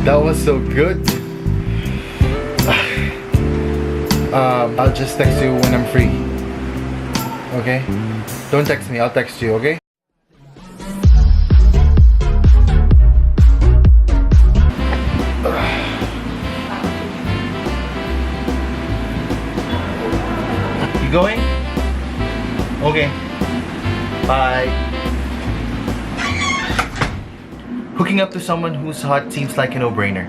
That was so good. I'll just text you when I'm free. Okay? Don't text me, I'll text you, okay? You going? Okay. Bye. Hooking up to someone who's hot seems like a no-brainer.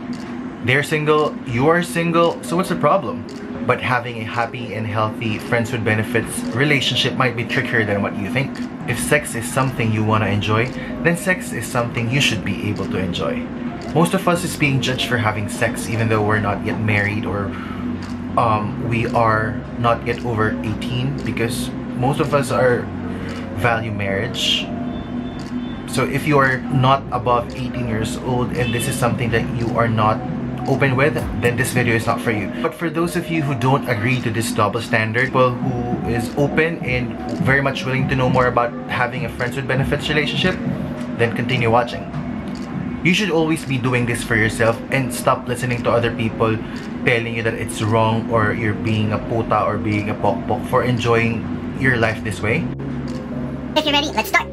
They're single, you are single, so what's the problem? But having a happy and healthy friends with benefits relationship might be trickier than what you think. If sex is something you want to enjoy, then sex is something you should be able to enjoy. Most of us is being judged for having sex even though we're not yet married, or we are not yet over 18, because most of us are value marriage. So if you are not above 18 years old and this is something that you are not open with, then this video is not for you. But for those of you who don't agree to this double standard, people who is open and very much willing to know more about having a friends with benefits relationship, then continue watching. You should always be doing this for yourself and stop listening to other people telling you that it's wrong or you're being a puta or being a pokpok for enjoying your life this way. If you're ready, let's start.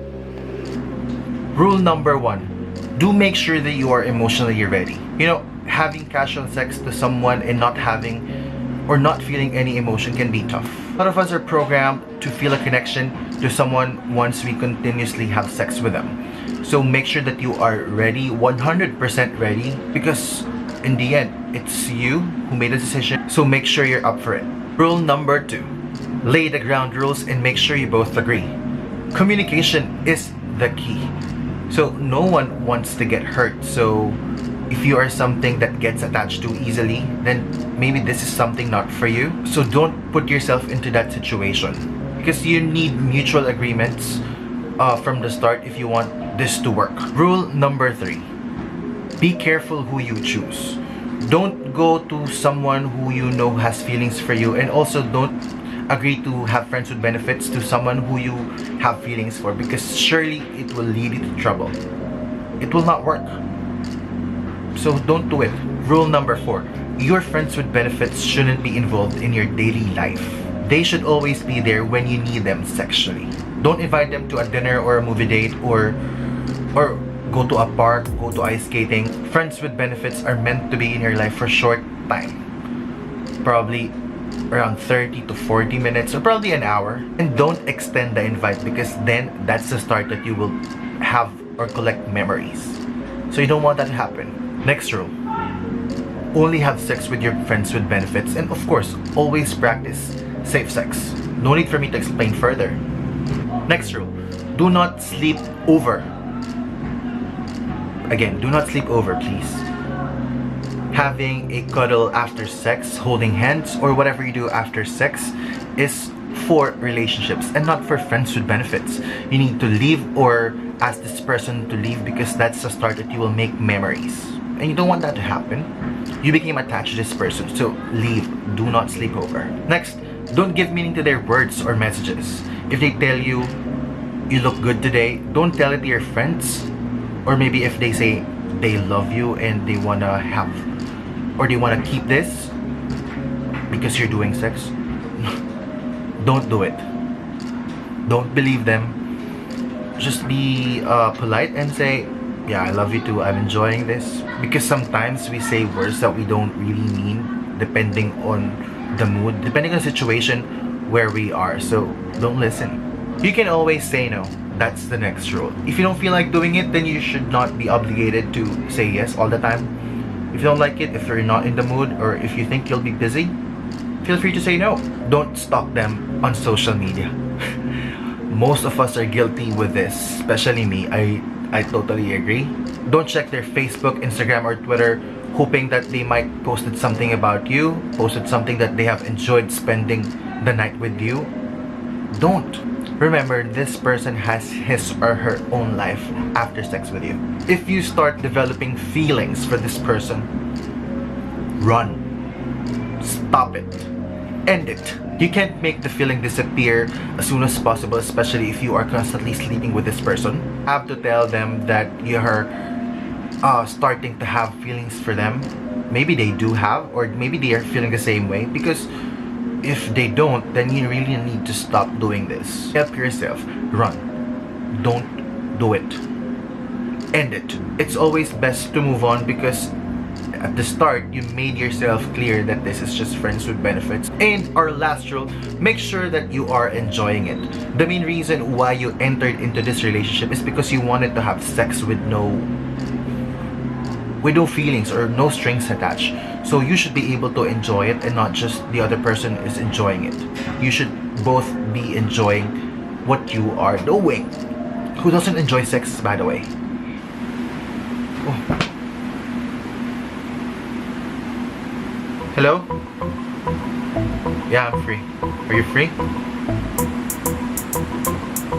Rule number 1. Do make sure that you are emotionally ready. You know, having casual sex to someone and not having or not feeling any emotion can be tough. A lot of us are programmed to feel a connection to someone once we continuously have sex with them. So make sure that you are ready, 100% ready, because in the end, it's you who made the decision. So make sure you're up for it. Rule number 2. Lay the ground rules and make sure you both agree. Communication is the key. So no one wants to get hurt. So if you are something that gets attached too easily, then maybe this is something not for you. So don't put yourself into that situation, because you need mutual agreements from the start if you want this to work. Rule number 3. Be careful who you choose. Don't go to someone who you know has feelings for you, and also don't agree to have friends with benefits to someone who you have feelings for, because surely it will lead you to trouble. It will not work. So don't do it. Rule number 4. Your friends with benefits shouldn't be involved in your daily life. They should always be there when you need them sexually. Don't invite them to a dinner or a movie date or go to a park, go to ice skating. Friends with benefits are meant to be in your life for a short time. Probably around 30 to 40 minutes or probably an hour. And don't extend the invite, because then that's the start that you will have or collect memories. So you don't want that to happen. Next rule. Only have sex with your friends with benefits, and of course, always practice safe sex. No need for me to explain further. Next rule. Do not sleep over. Again, do not sleep over, please. Having a cuddle after sex, holding hands, or whatever you do after sex is for relationships and not for friends with benefits. You need to leave or ask this person to leave, because that's the start that you will make memories. And you don't want that to happen. You became attached to this person, so leave. Do not sleep over. Next, don't give meaning to their words or messages. If they tell you, you look good today, don't tell it to your friends. Or maybe if they say they love you and they wanna have, or they wanna keep this because you're doing sex, don't do it. Don't believe them. Just be polite and say, yeah, I love you too, I'm enjoying this. Because sometimes we say words that we don't really mean, depending on the mood, depending on the situation where we are. So don't listen. You can always say no. That's the next rule. If you don't feel like doing it, then you should not be obligated to say yes all the time. If you don't like it, if you're not in the mood, or if you think you'll be busy, feel free to say no. Don't stalk them on social media. Most of us are guilty with this, especially me. I totally agree. Don't check their Facebook, Instagram, or Twitter hoping that they might posted something about you, posted something that they have enjoyed spending the night with you. Don't. Remember, this person has his or her own life after sex with you. If you start developing feelings for this person, run. Stop it. End it. You can't make the feeling disappear as soon as possible, especially if you are constantly sleeping with this person. You have to tell them that you're starting to have feelings for them. Maybe they do have, or maybe they are feeling the same way, because if they don't, then you really need to stop doing this. Help yourself. Run. Don't do it. End it. It's always best to move on, because at the start, you made yourself clear that this is just friends with benefits. And our last rule, make sure that you are enjoying it. The main reason why you entered into this relationship is because you wanted to have sex with no feelings or no strings attached. So you should be able to enjoy it, and not just the other person is enjoying it. You should both be enjoying what you are doing. Who doesn't enjoy sex, by the way? Oh. Hello? Yeah, I'm free. Are you free?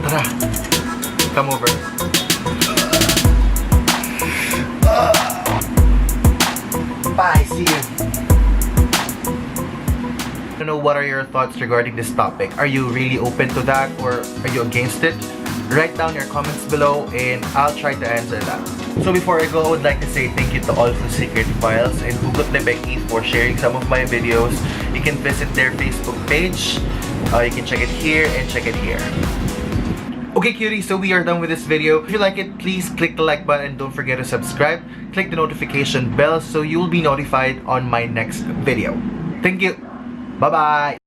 Tara! Come over. Bye, see you. I don't know, what are your thoughts regarding this topic? Are you really open to that, or are you against it? Write down your comments below and I'll try to answer that. So before I go, I would like to say thank you to all the Secret Files and Hugot na Becky for sharing some of my videos. You can visit their Facebook page. You can check it here and check it here. Okay, cuties, so we are done with this video. If you like it, please click the like button and don't forget to subscribe. Click the notification bell so you'll be notified on my next video. Thank you. Bye-bye.